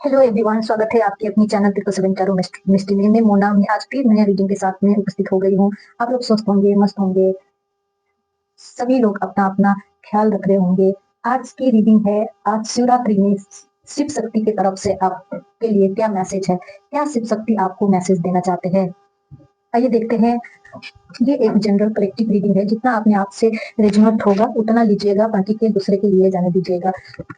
Hello everyone, स्वागत है आपकी अपनी channel triple seven tarot mystery में। मैं मोना में आज फिर नया रीडिंग के साथ में उपस्थित हो गई हूँ। आप लोग स्वस्थ होंगे, मस्त होंगे, सभी लोग अपना अपना ख्याल रख रहे होंगे। आज की रीडिंग है, आज शिवरात्रि में शिव शक्ति की तरफ से आपके लिए क्या मैसेज है, क्या शिव शक्ति आपको मैसेज देना चाहते हैं। आइए देखते हैं। ये एक जनरल कलेक्टिव रीडिंग है, जितना अपने आप से रेजोनेट होगा उतना लीजिएगा, बाकी के दूसरे के लिए जाने दीजिएगा।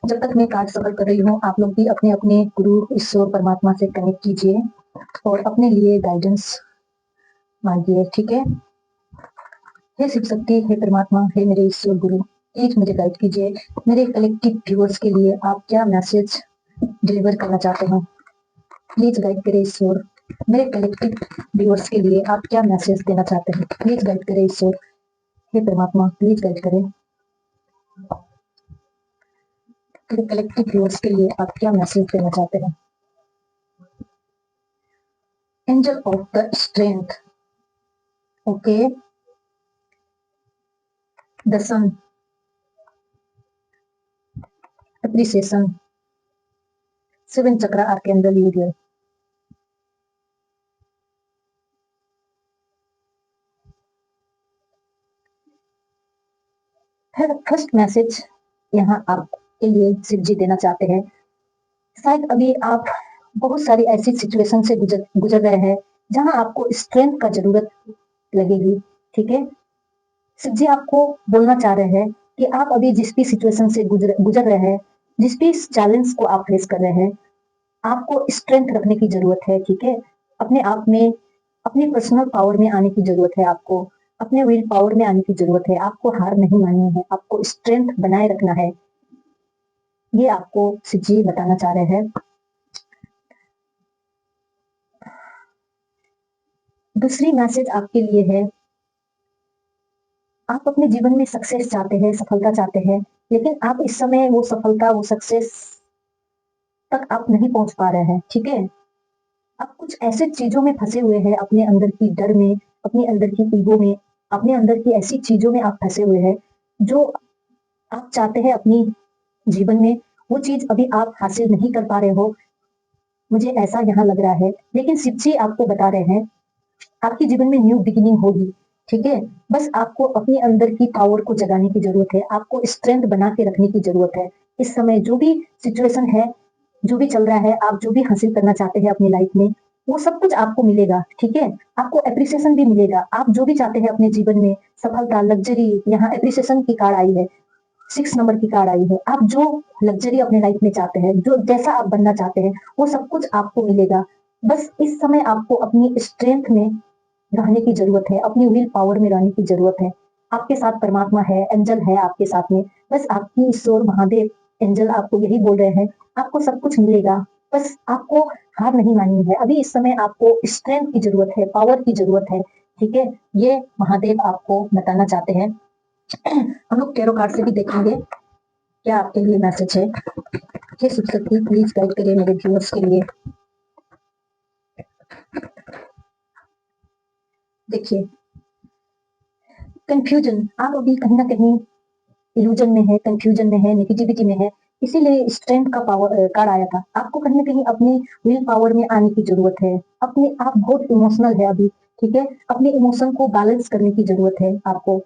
जब तक मैं कार्ड सफर कर रही हूँ, आप लोग भी अपने अपने गुरु ईश्वर परमात्मा से कनेक्ट कीजिए और अपने लिए गाइडेंस मांगिए, ठीक है। हे शिव शक्ति, हे परमात्मा, हे मेरे ईश्वर गुरु, प्लीज मुझे गाइड कीजिए। मेरे कलेक्टिव व्यूअर्स के लिए आप क्या मैसेज डिलीवर करना चाहते हैं, प्लीज गाइड करें ईश्वर। मेरे कलेक्टिव व्यूअर्स के लिए आप क्या मैसेज देना चाहते हैं, प्लीज गाइड करें ईश्वर। हे परमात्मा, प्लीज गाइड करें। मेरे कलेक्टिव व्यूअर्स के लिए आप क्या मैसेज देना चाहते हैं। Angel of the strength, okay, the sun, appreciation, seven chakra archangel यूरियल। फिर फर्स्ट मैसेज यहाँ आपके लिए शिव जी देना चाहते हैं। शायद अभी आप बहुत सारी ऐसी सिचुएशन से गुजर रहे हैं जहां आपको स्ट्रेंथ का जरूरत लगेगी, ठीक है। शिव जी आपको बोलना चाह रहे हैं कि आप अभी जिस भी सिचुएशन से गुजर रहे हैं, जिस भी चैलेंज को आप फेस कर रहे हैं, आपको स्ट्रेंथ रखने की जरूरत है, ठीक है। अपने आप में, अपनी पर्सनल पावर में आने की जरूरत है आपको, अपने विल पावर में आने की जरूरत है। आपको हार नहीं माननी है, आपको स्ट्रेंथ बनाए रखना है, ये आपको शिव जी बताना चाह रहे हैं। दूसरी मैसेज आपके लिए है, आप अपने जीवन में सक्सेस चाहते हैं, सफलता चाहते हैं, लेकिन आप इस समय वो सफलता, वो सक्सेस तक आप नहीं पहुंच पा रहे हैं, ठीक है। आप कुछ ऐसे चीजों में फंसे हुए हैं, अपने अंदर की डर में, अपने अंदर की ईगो में, अपने अंदर की ऐसी चीजों में आप फंसे हुए हैं जो आप चाहते हैं अपनी जीवन में, वो चीज अभी आप हासिल नहीं कर पा रहे हो, मुझे ऐसा यहाँ लग रहा है। लेकिन शिव जी आपको बता रहे हैं, आपके जीवन में न्यू बिगिनिंग होगी, ठीक है। बस आपको अपने अंदर की पावर को जगाने की जरूरत है, आपको स्ट्रेंथ बना के रखने की जरूरत है। इस समय जो भी सिचुएशन है, जो भी चल रहा है, आप जो भी हासिल करना चाहते हैं अपनी लाइफ में, वो सब कुछ आपको मिलेगा, ठीक है। आपको एप्रिसिएशन भी मिलेगा, आप जो भी चाहते हैं अपने जीवन में, सफलता, लग्जरी, यहाँ एप्रिसिएशन की कार्ड आई है, 6 नंबर की कार्ड आई है। आप जो लग्जरी अपने लाइफ में चाहते हैं, जो जैसा आप बनना चाहते हैं, वो सब कुछ आपको मिलेगा। बस इस समय आपको अपनी स्ट्रेंथ में रहने की जरूरत है, अपनी विल पावर में रहने की जरूरत है। आपके साथ परमात्मा है, एंजल है आपके साथ में, बस आपकी ईश्वर महादेव एंजल आपको यही बोल रहे हैं, आपको सब कुछ मिलेगा, बस आपको हार नहीं माननी है। अभी इस समय आपको स्ट्रेंथ की जरूरत है, पावर की जरूरत है, ठीक है। ये महादेव आपको बताना चाहते हैं। हम लोग टैरो कार्ड से भी देखेंगे क्या आपके लिए मैसेज है। ये शिव शक्ति प्लीज गाइड करिए मेरे व्यूअर्स के लिए। देखिए, कंफ्यूजन, आप अभी कहीं ना कहीं इल्यूजन में है, कंफ्यूजन में है, नेगेटिविटी में है, इसीलिए स्ट्रेंथ का पावर कार्ड आया था। आपको कहीं ना कहीं अपनी विल पावर में आने की जरूरत है। अपने आप बहुत इमोशनल है अभी, ठीक है। अपने इमोशन को बैलेंस करने की जरूरत है आपको,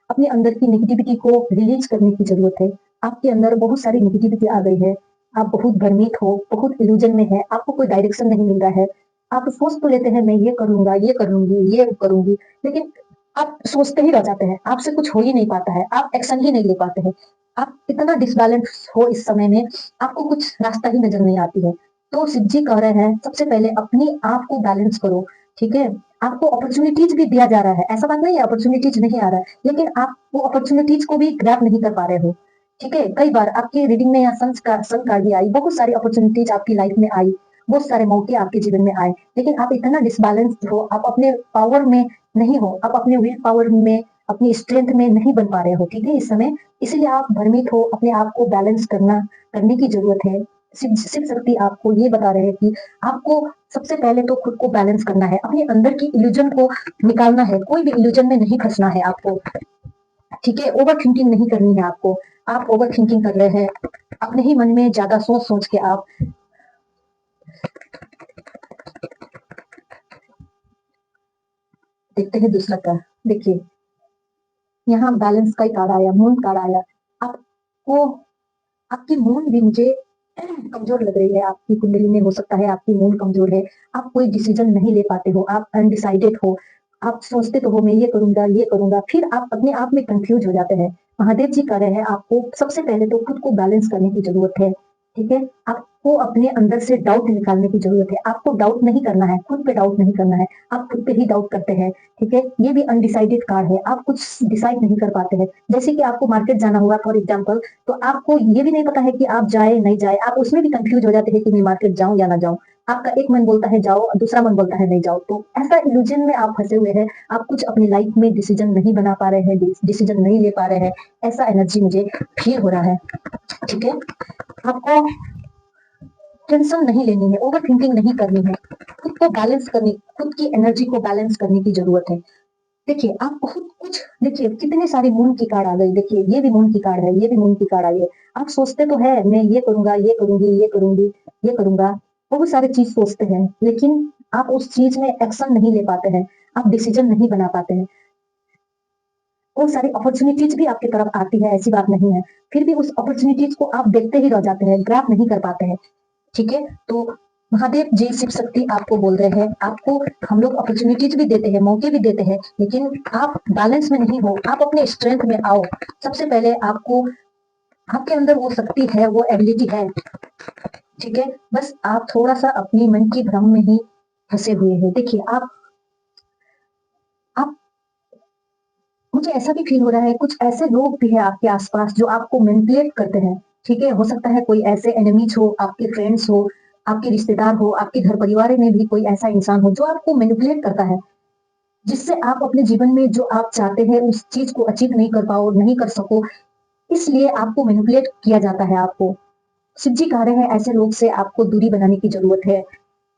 अपने अंदर की नेगेटिविटी को रिलीज करने की जरूरत है। आपके अंदर बहुत सारी नेगेटिविटी आ गई है, आप बहुत भ्रमित हो, बहुत इल्यूजन में है, आपको कोई डायरेक्शन नहीं मिल रहा है। आप सोच तो लेते हैं मैं ये कर लूंगा, ये कर लूंगी, ये करूंगी, लेकिन आप सोचते ही रह जाते हैं, आपसे कुछ हो ही नहीं पाता है, आप एक्शन ही नहीं ले पाते हैं। आप इतना डिसबैलेंस हो इस समय में, आपको कुछ रास्ता ही नजर नहीं आती है। तो शिव जी कह रहे हैं, सबसे पहले अपने आप को बैलेंस करो, ठीक है। आपको अपॉर्चुनिटीज भी दिया जा रहा है, ऐसा बात नहीं है अपॉर्चुनिटीज नहीं आ रहा है, लेकिन आप वो अपॉर्चुनिटीज को भी ग्रैब नहीं कर पा रहे हो, ठीक है। कई बार आपकी रीडिंग में या सन कार्ड भी आई, बहुत सारी अपॉर्चुनिटीज आपकी लाइफ में आई, बहुत सारे मौके आपके जीवन में आए, लेकिन आप इतना डिसबैलेंस्ड हो, आप अपने पावर में नहीं हो, आप अपने विल पावर में, अपनी स्ट्रेंथ में नहीं बन पा रहे हो, ठीक है, इस समय। इसलिए आप भ्रमित हो, अपने आप को बैलेंस करने की जरूरत है। शिव शक्ति आपको ये बता रहे हैं कि आपको सबसे पहले तो खुद को बैलेंस करना है, अपने अंदर की इल्यूजन को निकालना है, कोई भी इल्यूजन में नहीं फंसना है आपको, ठीक है। ओवर थिंकिंग नहीं करनी है आपको। आप ओवर थिंकिंग कर रहे हैं, अपने ही मन में ज्यादा सोच सोच के आप देखते हैं दूसरा कार्ड। देखिए यहाँ बैलेंस का ही कार्ड आया, मून कार्ड आया। आपको आपकी मून भी मुझे कमजोर लग रही है। आपकी कुंडली में हो सकता है आपकी मून कमजोर है। आप कोई डिसीजन नहीं ले पाते हो, आप अनडिसाइडेड हो। आप सोचते तो हो मैं ये करूंगा, फिर आप अपने आप में कंफ्यूज हो जाते हैं। महादेव जी कह रहे हैं आपको सबसे पहले तो खुद को बैलेंस करने की जरूरत है। ठीक है, आपको अपने अंदर से डाउट निकालने की जरूरत है। आपको डाउट नहीं करना है, खुद पे डाउट नहीं करना है। आप खुद पे ही डाउट करते हैं। ठीक है, ये भी अनडिसाइडेड कार्ड है। आप कुछ डिसाइड नहीं कर पाते हैं। जैसे कि आपको मार्केट जाना होगा फॉर एग्जाम्पल, तो आपको ये भी नहीं पता है कि आप जाए नहीं जाए। आप उसमें भी कंफ्यूज हो जाते हैं कि मैं मार्केट जाऊं या ना जाऊं। आपका एक मन बोलता है जाओ, दूसरा मन बोलता है नहीं जाओ। तो ऐसा इल्यूजन में आप फंसे हुए हैं। आप कुछ अपनी लाइफ में डिसीजन नहीं बना पा रहे हैं, डिसीजन नहीं ले पा रहे हैं। ऐसा एनर्जी मुझे फील हो रहा है। ठीक है, आपको टेंशन नहीं लेनी है, ओवर थिंकिंग नहीं करनी है। खुद को बैलेंस करनी, खुद की एनर्जी को बैलेंस करने की जरूरत है। देखिए आप बहुत कुछ, देखिए कितने सारी मून की कार्ड आ गई। देखिए ये भी मून की कार्ड है, ये भी मून की कार्ड आई है। आप सोचते तो है मैं ये करूंगा, ये करूंगी, ये करूंगी, ये करूंगा, बहुत सारे चीज सोचते हैं, लेकिन आप उस चीज में एक्शन नहीं ले पाते हैं। आप डिसीजन नहीं बना पाते हैं। बहुत सारी अपॉर्चुनिटीज भी आपकी तरफ आती है, ऐसी बात नहीं है, फिर भी उस अपॉर्चुनिटीज को आप देखते ही रह जाते हैं, ग्रैब नहीं कर पाते हैं। ठीक है, तो महादेव जी शिव शक्ति आपको बोल रहे हैं, आपको हम लोग अपॉर्चुनिटीज भी देते हैं, मौके भी देते हैं, लेकिन आप बैलेंस में नहीं हो। आप अपने स्ट्रेंथ में आओ। सबसे पहले आपको, आपके अंदर वो शक्ति है, वो एबिलिटी है। ठीक है, बस आप थोड़ा सा अपनी मन की भ्रम में ही फंसे हुए हैं। देखिए आप मुझे ऐसा भी फील हो रहा है कुछ ऐसे लोग भी हैं आपके आसपास जो आपको मैनिपुलेट करते हैं। ठीक है, हो सकता है कोई ऐसे एनिमीज हो, आपके फ्रेंड्स हो, आपके रिश्तेदार हो, आपके घर परिवार में भी कोई ऐसा इंसान हो जो आपको मैनिपुलेट करता है, जिससे आप अपने जीवन में जो आप चाहते हैं उस चीज को अचीव नहीं कर पाओ, नहीं कर सको, इसलिए आपको मैनिपुलेट किया जाता है। आपको शिव जी कह रहे हैं ऐसे लोग से आपको दूरी बनाने की जरूरत है।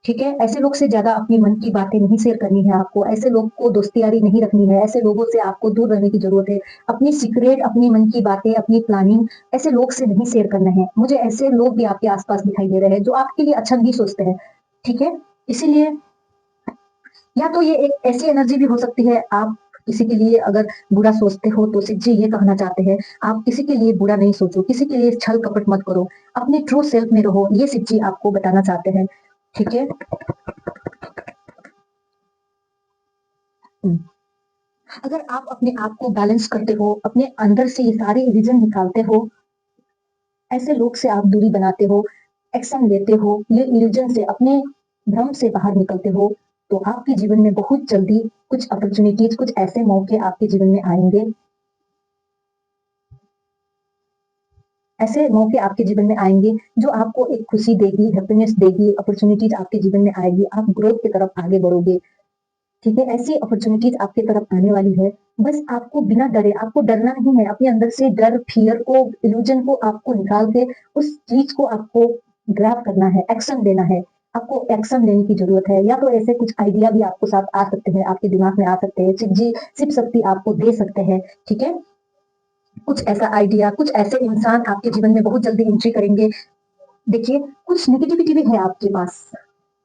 ठीक है, ऐसे लोग से ज्यादा अपनी मन की बातें नहीं शेयर करनी है आपको। ऐसे लोग को दोस्तियारी नहीं रखनी है। ऐसे लोगों से आपको दूर रहने की जरूरत है। अपनी सीक्रेट, अपनी मन की बातें, अपनी प्लानिंग ऐसे लोग से नहीं शेयर करना है। मुझे ऐसे लोग भी आपके आसपास दिखाई दे रहे हैं जो आपके लिए अच्छा नहीं सोचते हैं। ठीक है, इसीलिए या तो ये एक ऐसी एनर्जी भी हो सकती है, आप किसी के लिए अगर बुरा सोचते हो तो शिव जी ये कहना चाहते हैं आप किसी के लिए बुरा नहीं सोचो, किसी के लिए छल कपट मत करो, अपने ट्रू सेल्फ में रहो, ये शिव जी आपको बताना चाहते हैं। ठीक है, अगर आप अपने आप को बैलेंस करते हो, अपने अंदर से ये सारे रीजन निकालते हो, ऐसे लोग से आप दूरी बनाते हो, एक्शन लेते हो, ये इल्यूजन से, अपने भ्रम से बाहर निकलते हो, तो आपके जीवन में बहुत जल्दी कुछ अपॉर्चुनिटीज, कुछ ऐसे मौके आपके जीवन में आएंगे, ऐसे मौके आपके जीवन में आएंगे जो आपको एक खुशी देगी, हैप्पीनेस देगी, अपॉर्चुनिटीज आपके जीवन में आएगी, आप ग्रोथ की तरफ आगे बढ़ोगे। ठीक है, ऐसी अपॉर्चुनिटीज आपके तरफ आने वाली है। बस आपको बिना डरे, आपको डरना नहीं है, अपने अंदर से डर, फियर को, इल्यूजन को आपको निकाल के उस चीज को आपको ग्रैब करना है, एक्शन लेना है। आपको एक्शन लेने की जरूरत है। या तो ऐसे कुछ आइडिया भी आपको साथ आ सकते हैं, आपके दिमाग में आ सकते हैं, शिव जी, शिव शक्ति आपको दे सकते हैं। ठीक है, कुछ ऐसा आइडिया, कुछ ऐसे इंसान आपके जीवन में बहुत जल्दी एंट्री करेंगे। देखिए कुछ नेगेटिविटी भी है आपके पास,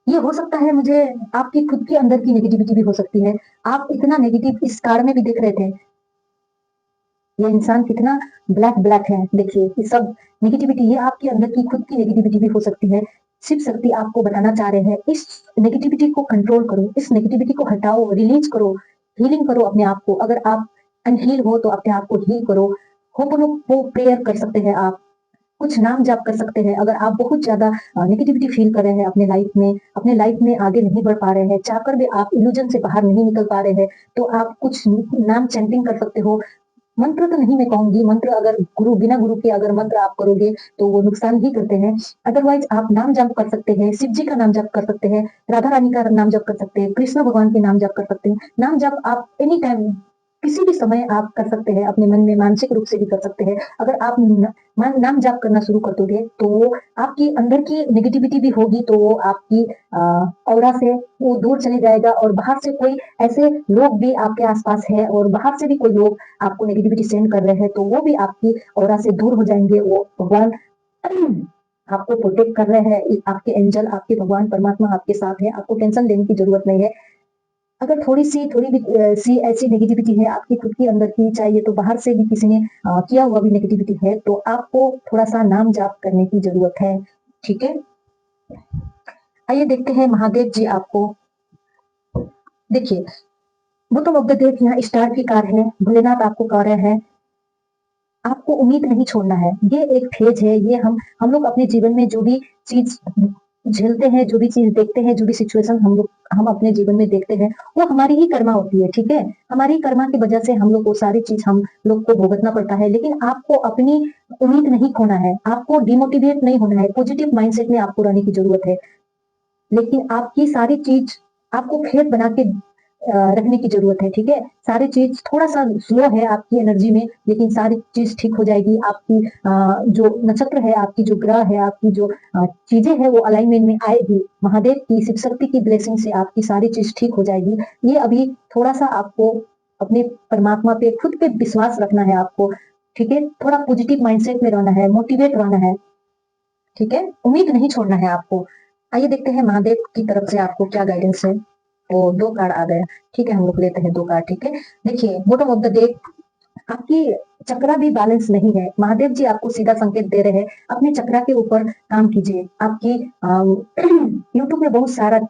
ये हो सकता है, मुझे आपकी खुद के अंदर की नेगेटिविटी भी हो सकती है। आप इतना नेगेटिव इस कार्ड में भी देख रहे थे, ये इंसान कितना ब्लैक ब्लैक है। देखिए ये सब नेगेटिविटी, ये आपके अंदर की खुद की नेगेटिविटी भी हो सकती है। शिव शक्ति आपको बताना चाह रहे हैं इस नेगेटिविटी को कंट्रोल करो, इस नेगेटिविटी को हटाओ, रिलीज करो, हीलिंग करो अपने आप को। अगर आप अनहील हो तो अपने आप को हील करो। होपोनोपो प्रेयर कर सकते हैं आप, कुछ नाम जाप कर सकते हैं। अगर आप बहुत ज्यादा नेगेटिविटी फील कर रहे हैं अपने लाइफ में आगे नहीं बढ़ पा रहे हैं, चाहकर भी आप इल्यूजन से बाहर नहीं निकल पा रहे हैं, तो आप कुछ नाम चैंटिंग कर सकते हो। मंत्र तो नहीं मैं कहूंगी, मंत्र अगर बिना गुरु के अगर मंत्र आप करोगे तो वो नुकसान ही करते हैं। अदरवाइज आप नाम जाप कर सकते हैं, शिव जी का नाम जाप कर सकते हैं, राधा रानी का नाम जाप कर सकते हैं, कृष्ण भगवान के नाम जाप कर सकते हैं। नाम जाप आप एनी टाइम, किसी भी समय आप कर सकते हैं, अपने मन में मानसिक रूप से भी कर सकते हैं। अगर आप नाम जाप करना शुरू कर दोगे तो आपकी अंदर की नेगेटिविटी भी होगी, तो वो आपकी ऑरा से वो दूर चले जाएगा। और बाहर से कोई ऐसे लोग भी आपके आसपास है, और बाहर से भी कोई लोग आपको नेगेटिविटी सेंड कर रहे हैं, तो वो भी आपकी ऑरा से दूर हो जाएंगे। वो भगवान आपको प्रोटेक्ट कर रहे हैं, आपके एंजल, आपके भगवान परमात्मा आपके साथ है, आपको टेंशन लेने की जरूरत नहीं है। अगर थोड़ी भी सी ऐसी नेगेटिविटी है आपकी खुद के अंदर की, चाहे ये तो बाहर से भी किसी ने किया हुआ भी नेगेटिविटी है, तो आपको थोड़ा-सा नाम जाप करने की ज़रूरत है, ठीक है? आइए देखते हैं महादेव जी आपको। देखिए, बॉटम ऑफ द डेक यहाँ स्टार की कार्ड है, भोलेनाथ आपको कह रहे हैं, आपको उम्मीद नहीं छोड़ना है। ये एक फेज है, ये हम लोग अपने जीवन में जो भी चीज़ झेलते हैं, जो भी चीज़ देखते हैं, जो भी सिचुएशन हम अपने जीवन में देखते हैं, वो हमारी ही कर्मा होती है, ठीक है? हमारी कर्मा की वजह से हम लोग वो सारी चीज़ हम लोग को भुगतना पड़ता है, लेकिन आपको अपनी उम्मीद नहीं खोना है, आपको डिमोटिवेट नहीं होना है, पॉजिटिव माइंडसेट में आपको रहने की ज़रूरत है। लेकिन आपकी सारी चीज़ आपको फेथ बना के रखने की ज़रूरत है, ठीक है? सारी चीज़ थोड़ा-सा स्लो है आपकी एनर्जी में, लेकिन सारी चीज़ ठीक हो जाएगी। आपकी जो नक्षत्र है, आपकी जो ग्रह है, आपकी जो चीज़ें हैं, वो अलाइनमेंट में आएगी। महादेव की, शिव शक्ति की ब्लेसिंग से आपकी सारी चीज़ ठीक हो जाएगी। ये अभी थोड़ा-सा आपको अपने परमात्मा पे, खुद पे विश्वास रखना है आपको, ठीक है? थोड़ा पॉजिटिव माइंडसेट में रहना है, मोटिवेट रहना है, ठीक है? उम्मीद नहीं छोड़ना है आपको। आइए देखते हैं महादेव की तरफ से आपको क्या गाइडेंस है। ओ 2 कार्ड आ गया, ठीक है, हम लोग लेते हैं 2 कार्ड, ठीक है? देखिए, बॉटम ऑफ द डेक आपकी चक्रा भी बैलेंस नहीं है। महादेव जी आपको सीधा संकेत दे रहे हैं, अपने चक्रा के ऊपर काम कीजिए। आपकी यूट्यूब में बहुत सारा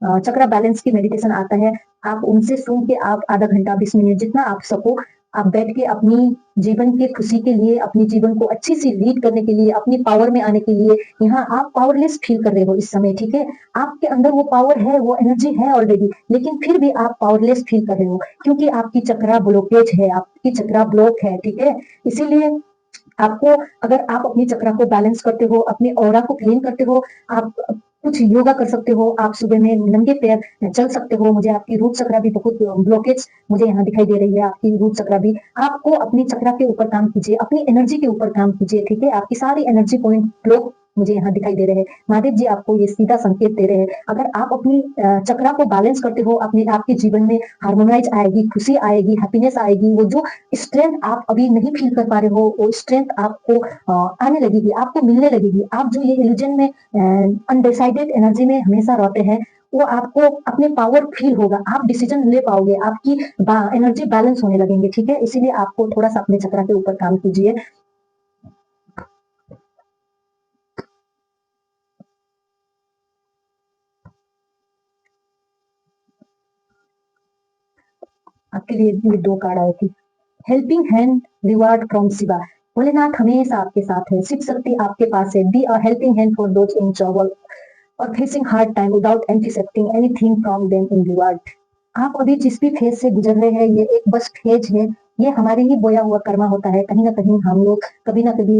चक्रा बैलेंस की मेडिटेशन आता है। आप उनसे सुन के आप आधा घंटा 20 मिनट जितना आप सको, आप बैठ के अपनी जीवन की खुशी के लिए, अपने जीवन को अच्छी सी लीड करने के लिए, अपनी पावर में आने के लिए, यहाँ आप पावरलेस फील कर रहे हो इस समय, ठीक है? आपके अंदर वो पावर है, वो एनर्जी है ऑलरेडी, लेकिन फिर भी आप पावरलेस फील कर रहे हो, क्योंकि आपकी चक्रा ब्लॉकेज है, आपकी चक्रा ब्लॉक है, ठीक है? इसीलिए आपको, अगर आप अपनी चक्रा को बैलेंस करते हो, अपने ऑरा को क्लीन करते हो, आप कुछ योगा कर सकते हो, आप सुबह में नंगे पैर चल सकते हो। मुझे आपकी रूट चक्रा भी बहुत ब्लॉकेज मुझे यहाँ दिखाई दे रही है, आपकी रूट चक्रा भी। आपको अपनी चक्रा के ऊपर काम कीजिए, अपनी एनर्जी के ऊपर काम कीजिए, ठीक है? आपकी सारी एनर्जी पॉइंट ब्लॉक मुझे यहाँ दिखाई दे रहे हैं। महादेव जी आपको ये सीधा संकेत दे रहे हैं, अगर आप अपनी चक्रा को बैलेंस करते हो, अपने आपके जीवन में हार्मोनाइज आएगी, खुशी आएगी, हैप्पीनेस आएगी। वो जो स्ट्रेंथ आप अभी नहीं फील कर पा रहे हो, वो स्ट्रेंथ आपको आने लगेगी, आपको मिलने लगेगी। आप जो ये इल्यूजन में अनडिसाइडेड एनर्जी में हमेशा रहते हैं, वो आपको अपने पावर फील होगा, आप डिसीजन ले पाओगे, आपकी एनर्जी बैलेंस होने लगेंगे, ठीक है? इसीलिए आपको थोड़ा सा अपने चक्रा के ऊपर काम कीजिए। आपके लिए ये 2 कार्ड आए थे। Helping hand, reward from Shiva. Bholenath हमेशा आपके साथ है, शिव शक्ति आपके पास है। Be a helping hand for those in trouble और facing hard time without accepting anything from them in reward. आप अभी जिस भी फेज से गुजर रहे हैं, ये एक बस फेज है, ये हमारे ही बोया हुआ कर्मा होता है। कहीं ना कहीं हम लोग कभी ना कभी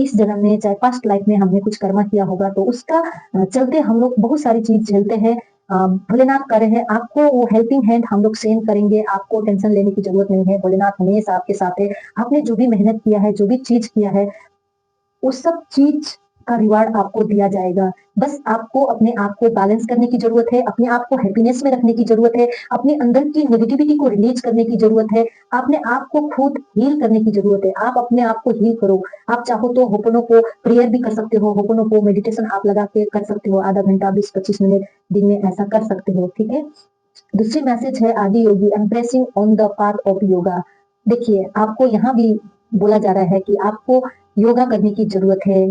इस जन्म में, चाहे पास्ट लाइफ में हमने कुछ कर्मा किया होगा, तो उसका चलते हम लोग बहुत सारी चीज झेलते हैं। भोलेनाथ कह रहे हैं आपको वो हेल्पिंग हैंड हम लोग सेंड करेंगे, आपको टेंशन लेने की जरूरत नहीं है। भोलेनाथ हमेशा आपके साथ है। आपने जो भी मेहनत किया है, जो भी चीज किया है, उस सब चीज का रिवार्ड आपको दिया जाएगा। बस आपको अपने आप को बैलेंस करने की जरूरत है, अपने आप को हैप्पीनेस में रखने की जरूरत है, अपने अंदर की नेगेटिविटी को रिलीज करने की जरूरत है, अपने आप को खुद हील करने की जरूरत है। आप अपने आप को हील करो। आप चाहो तो होपनो को प्रेयर भी कर सकते हो, होपनो को मेडिटेशन आप लगा के कर सकते हो, आधा घंटा 20-25 मिनट दिन में ऐसा कर सकते हो, ठीक है? दूसरी मैसेज है Adi Yogi embracing on the path of yoga. देखिए, आपको यहाँ भी बोला जा रहा है कि आपको योगा करने की जरूरत है।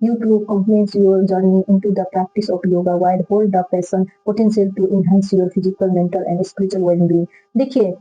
You to complement your journey into the practice of yoga while hold the passion potential to enhance your physical, mental and spiritual well-being. देखिए,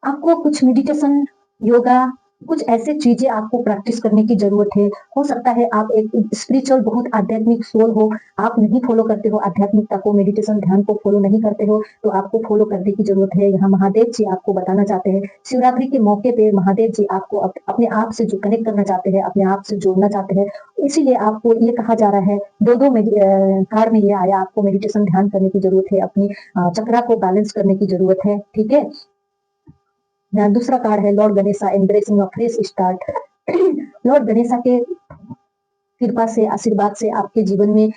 आपको कुछ मेडिटेशन, योगा, कुछ ऐसे चीजें आपको प्रैक्टिस करने की जरूरत है। हो सकता है आप एक स्पिरिचुअल, बहुत आध्यात्मिक सोल हो, आप नहीं फॉलो करते हो आध्यात्मिकता को, मेडिटेशन, ध्यान को फॉलो नहीं करते हो, तो आपको फॉलो करने की जरूरत है। यहाँ महादेव जी आपको बताना चाहते हैं, शिवरात्रि के मौके पे महादेव जी आपको अपने आप से जो कनेक्ट करना चाहते हैं, अपने आप से जोड़ना चाहते हैं। इसीलिए आपको ये कहा जा रहा है, दो कार में ये आया, आपको मेडिटेशन, ध्यान करने की जरूरत है, अपनी चक्रा को बैलेंस करने की जरूरत है, ठीक है? दूसरा कार्ड है lord Ganesha embracing a fresh start. Lord Ganesha के कृपा से, आशीर्वाद से आपके जीवन में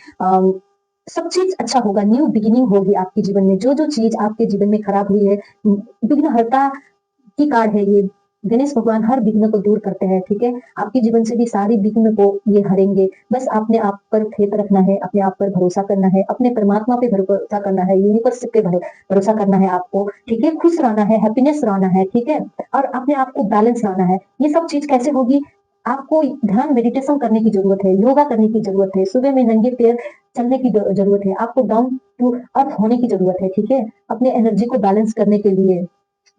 सब चीज अच्छा होगा, न्यू बिगिनिंग होगी आपके जीवन में। जो जो चीज आपके जीवन में खराब हुई है, विघ्नहर्ता की कार्ड है ये। गणेश भगवान हर विघ्न को दूर करते हैं, ठीक है? आपके जीवन से भी सारी विघ्न को ये हरेंगे। बस आपने आप पर फेथ रखना है, अपने आप पर भरोसा करना है, अपने परमात्मा पे भरोसा करना है, यूनिवर्स पे भरोसा करना है आपको, ठीक है? खुश रहना है, हैप्पीनेस रहना है, ठीक है? और अपने आप को बैलेंस लाना है। ये सब चीज़ कैसे होगी? आपको ध्यान मेडिटेशन करने की ज़रूरत है, योगा करने की ज़रूरत है, सुबह में नंगे पैर चलने की ज़रूरत है, आपको डाउन टू अर्थ होने की ज़रूरत है, ठीक है? अपने एनर्जी को बैलेंस करने के लिए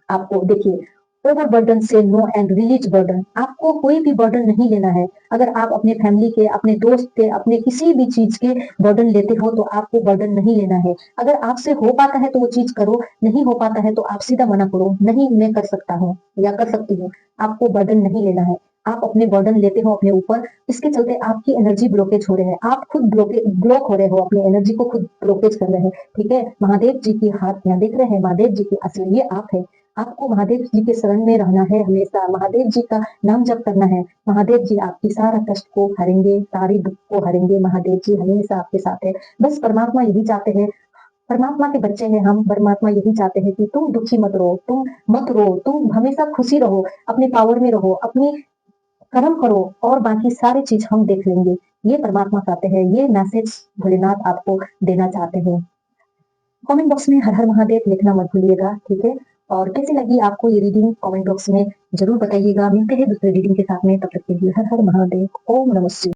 आपको देखिए, ओवरबर्डन से नो एंड रिलीज बर्डन। आपको कोई भी बर्डन नहीं लेना है। अगर आप अपने फैमिली के, अपने दोस्त के, अपने किसी भी चीज के बर्डन लेते हो तो आपको बर्डन नहीं लेना है। अगर आपसे हो पाता है तो वो चीज करो, नहीं हो पाता है तो आप सीधा मना करो, नहीं मैं कर सकता हूँ या कर सकती हूँ। आपको बर्डन नहीं लेना है। आप अपने बर्डन लेते हो अपने ऊपर, इसके चलते आपकी एनर्जी ब्लॉकेज हो रहे हैं, आप खुद ब्लॉक हो रहे हो, अपनी एनर्जी को खुद ब्लॉकेज कर रहे हैं, ठीक है? महादेव जी की हाथ यहाँ देख रहे हैं, महादेव जी की असली ये आप है। आपको महादेव जी के शरण में रहना है हमेशा, महादेव जी का नाम जप करना है। महादेव जी आपकी सारा कष्ट को हरेंगे, सारी दुख को हरेंगे। महादेव जी हमेशा आपके साथ है। बस परमात्मा यही चाहते हैं, परमात्मा के बच्चे हैं हम, परमात्मा यही चाहते हैं कि तुम दुखी मत रहो, तुम मत रो, तुम हमेशा खुशी रहो, अपने पावर में रहो, अपनी कर्म करो और बाकी सारी चीज हम देख लेंगे। ये परमात्मा चाहते हैं, ये मैसेज भोलेनाथ आपको देना चाहते हैं। कमेंट बॉक्स में हर हर महादेव लिखना मत भूलिएगा, ठीक है? और कैसी लगी आपको ये रीडिंग कमेंट बॉक्स में जरूर बताइएगा। मिलते हैं दूसरे रीडिंग के साथ में, तब तक के लिए हर हर महादेव, ओम नमः शिवाय।